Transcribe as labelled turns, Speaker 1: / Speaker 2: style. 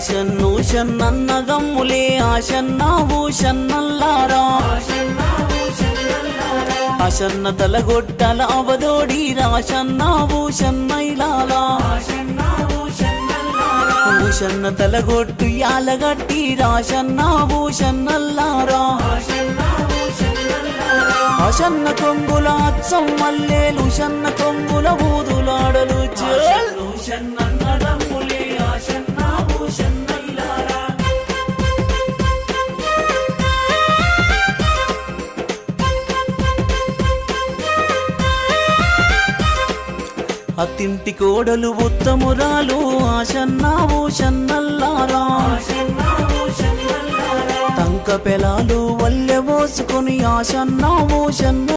Speaker 1: షన్ను షన్నన్నదమ్ములే ఆషన్న భూషన్నల్లారా ఆషన్న తలగొట్టల అవదోడి రాషన్న భూషన్నైలాలా భూషన్న తలగొట్టు యాలగట్టి రాషన్న భూషన్నల్లారా ఆషన్న కొంగుల అచ్చం మల్లేలు షన్న కొంగుల బూదులాడలు షన్నన్నదమ్ములే ఆషన్న భూషన్నైలారా అత్తింటి కోడలు ఉత్తమురాలు ఆషన్న భూషన్నల్లారా తంక పెలాలు వల్లె పోసుకొని ఆషన్న భూషన్న